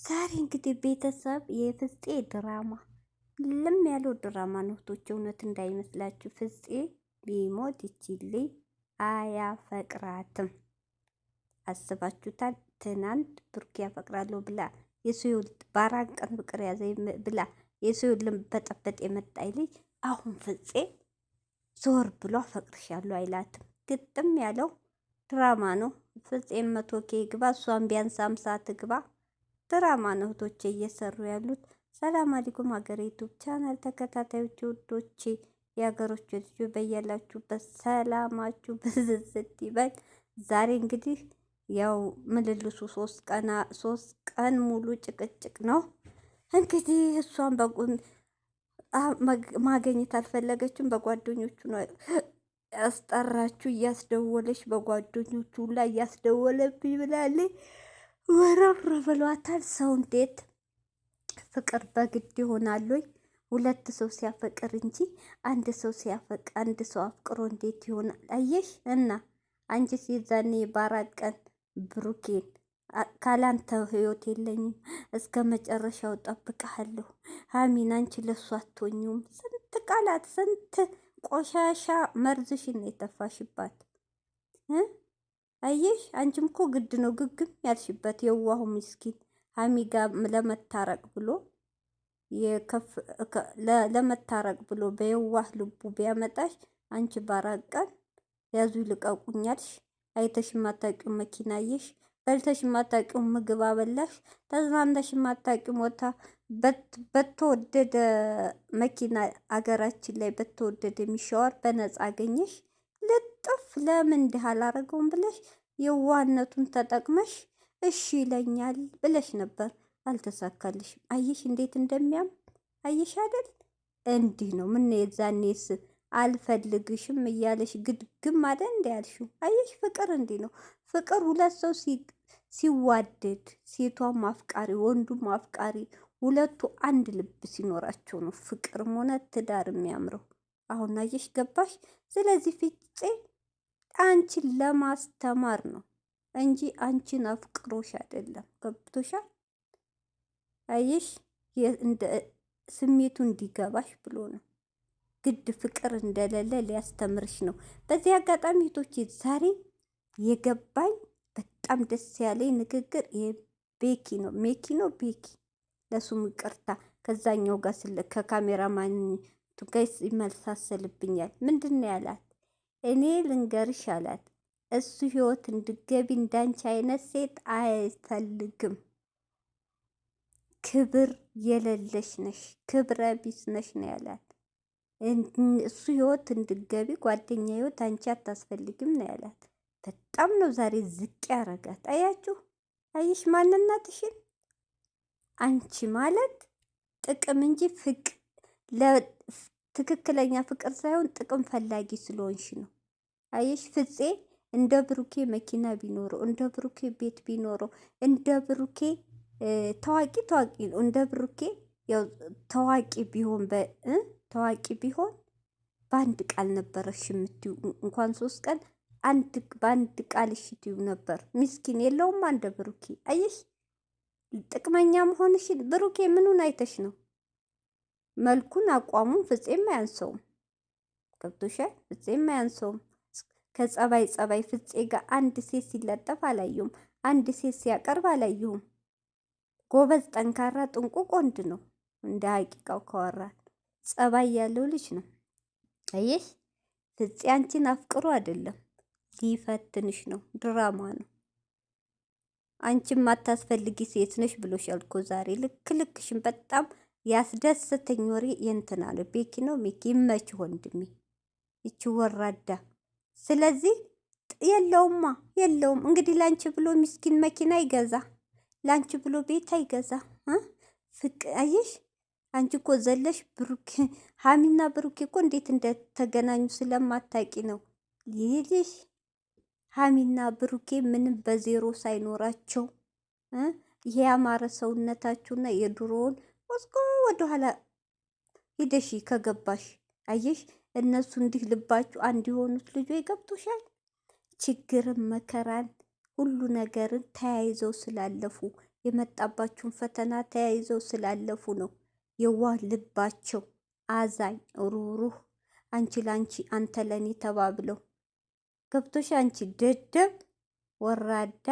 ዛሬ እንግዲህ ቤተሰብ የፍፄ ድራማ ልም ያለው ድራማ ነው። ቶች እውነት እንዳይመስላችሁ ፍፄ ቢሞት ይችልኝ አያፈቅራትም። አስባችሁታል? ትናንት ብሩክ ያፈቅራለሁ ብላ የሰው በአራት ቀን ፍቅር ያዘ ብላ የሰው በጠበጥ የመጣይ ልጅ አሁን ፍፄ ዞር ብሎ አፈቅርሻለሁ አይላትም። ግጥም ያለው ድራማ ነው። ፍፄን 100K ግባ፣ እሷን ቢያንስ 50 ትግባ። ድራማ ነው እህቶቼ እየሰሩ ያሉት። ሰላም አለይኩም ሀገሬ ዩቱብ ቻናል ተከታታዮች ውዶቼ፣ የሀገሮች ልጆች በያላችሁበት ሰላማችሁ ብዝዝት ይበል። ዛሬ እንግዲህ ያው ምልልሱ 3 ቀን ሙሉ ጭቅጭቅ ነው። እንግዲህ እሷን ማገኘት አልፈለገችም። በጓደኞቹ ነው ያስጠራችሁ፣ እያስደወለች በጓደኞቹ ላይ እያስደወለብኝ ብላለች። ወረር ብሏታል። ሰው እንዴት ፍቅር በግድ ይሆናል ወይ? ሁለት ሰው ሲያፈቅር እንጂ አንድ ሰው ሲያፈቅር አንድ ሰው አፍቅሮ እንዴት ይሆናል? አየሽ እና አንቺ ሲዛኔ በአራት ቀን ብሩኬን ካላንተ ህይወት የለኝም እስከ መጨረሻው ጠብቀሃለሁ፣ ሀሚን አንቺ ለሱ አትሆኚውም፣ ስንት ቃላት ስንት ቆሻሻ መርዝሽን የተፋሽባት አየሽ። አንቺም እኮ ግድ ነው ግግም ያልሽበት የዋሁ ምስኪን ሀሚ ጋር ለመታረቅ ብሎ ለመታረቅ ብሎ በየዋህ ልቡ ቢያመጣሽ አንቺ በአራት ቀን ያዙ ይልቀቁኛልሽ። አይተሽ ማታቂው መኪና አየሽ፣ በልተሽ ማታቂው ምግብ አበላሽ፣ ተዝናንተሽ ማታቂው ሞታ በተወደደ መኪና አገራችን ላይ በተወደደ የሚሻወር በነፃ አገኘሽ። ልጥፍ ለምን እንዲህ አላረገውም ብለሽ የዋህነቱን ተጠቅመሽ እሺ ይለኛል ብለሽ ነበር። አልተሳካልሽም። አየሽ እንዴት እንደሚያም አየሽ አይደል? እንዲህ ነው ምን የዛኔስ አልፈልግሽም እያለሽ ግድግም አይደል እንደ ያልሽው። አየሽ ፍቅር እንዲህ ነው። ፍቅር ሁለት ሰው ሲዋደድ ሴቷም አፍቃሪ ወንዱም አፍቃሪ ሁለቱ አንድ ልብ ሲኖራቸው ነው ፍቅርም ሆነ ትዳር የሚያምረው። አሁን አየሽ ገባሽ? ስለዚህ ፍፄ አንቺን ለማስተማር ነው እንጂ አንቺን አፍቅሮሽ አይደለም። ገብቶሻል? አየሽ ስሜቱ እንዲገባሽ ብሎ ነው። ግድ ፍቅር እንደሌለ ሊያስተምርሽ ነው። በዚህ አጋጣሚ ቶች ዛሬ የገባኝ በጣም ደስ ያለኝ ንግግር ቤኪ ነው ቤኪ ለሱም ይቅርታ ከዛኛው ጋር ከካሜራማን ጋር ይመሳሰልብኛል። ምንድን ነው ያላት? እኔ ልንገርሽ አላት፣ እሱ ህይወት እንድገቢ እንዳንቺ አይነት ሴት አይፈልግም። ክብር የሌለሽ ነሽ፣ ክብረ ቢስ ነሽ ነው ያላት። እሱ ህይወት እንድገቢ ጓደኛ ህይወት አንቺ አታስፈልግም ነው ያላት። በጣም ነው ዛሬ ዝቅ ያረጋት። አያችሁ? አየሽ ማንነትሽን። አንቺ ማለት ጥቅም እንጂ ትክክለኛ ፍቅር ሳይሆን ጥቅም ፈላጊ ስለሆንሽ ነው። አየሽ ፍፄ እንደ ብሩኬ መኪና ቢኖረው፣ እንደ ብሩኬ ቤት ቢኖረው፣ እንደ ብሩኬ ታዋቂ እንደ ብሩኬ ያው ታዋቂ ቢሆን በአንድ ቃል ነበረ እሺ የምትይው። እንኳን 3 ቀን በአንድ ቃል እሺ ትይው ነበር። ምስኪን የለውም እንደ ብሩኬ። አየሽ ጥቅመኛ መሆንሽን። ብሩኬ ምኑን አይተሽ ነው? መልኩን አቋሙን ፍፄም አያንሰውም። ገብቶሻል? ፍፄም አያንሰውም። ከጸባይ ፍፄ ጋር አንድ ሴት ሲለጠፍ አላየሁም። አንድ ሴት ሲያቀርብ አላየሁም። ጎበዝ ጠንካራ ጥንቁቅ ወንድ ነው። እንደ ሀቂቃው ከወራን ጸባይ ያለው ልጅ ነው። አየሽ ፍፄ አንቺን አፍቅሮ አይደለም ሊፈትንሽ ነው። ድራማ ነው። አንቺም ማታስፈልጊ ሴት ነሽ ብሎሻል እኮ ዛሬ። ልክሽን በጣም ያስደስተኝ ወሬ የእንትና ነው ቤኪ ነው። ሚኪ ይመች ወንድሜ፣ ይቺ ወራዳ። ስለዚህ የለውም እንግዲህ ላንቺ ብሎ ምስኪን መኪና ይገዛ፣ ላንቺ ብሎ ቤት አይገዛ። አየሽ አንቺ እኮ ዘለሽ ብሩክ ሀሚና ብሩክ እኮ እንዴት እንደተገናኙ ስለማታቂ ነው ይልሽ። ሀሚና ብሩኬ ምንም በዜሮ ሳይኖራቸው ይሄ ያማረ ሰውነታችሁና የድሮውን ወስኮ ወደኋላ ሂደሽ ከገባሽ አየሽ እነሱ እንዲህ ልባችሁ አንድ የሆኑት ልጆች ገብቶሻል። ችግርን መከራን ሁሉ ነገርን ተያይዘው ስላለፉ የመጣባችሁን ፈተና ተያይዘው ስላለፉ ነው። የዋህ ልባቸው አዛኝ ሩሩህ አንቺ ላንቺ አንተ ለኔ ተባብለው ገብቶሽ አንቺ ደደብ ወራዳ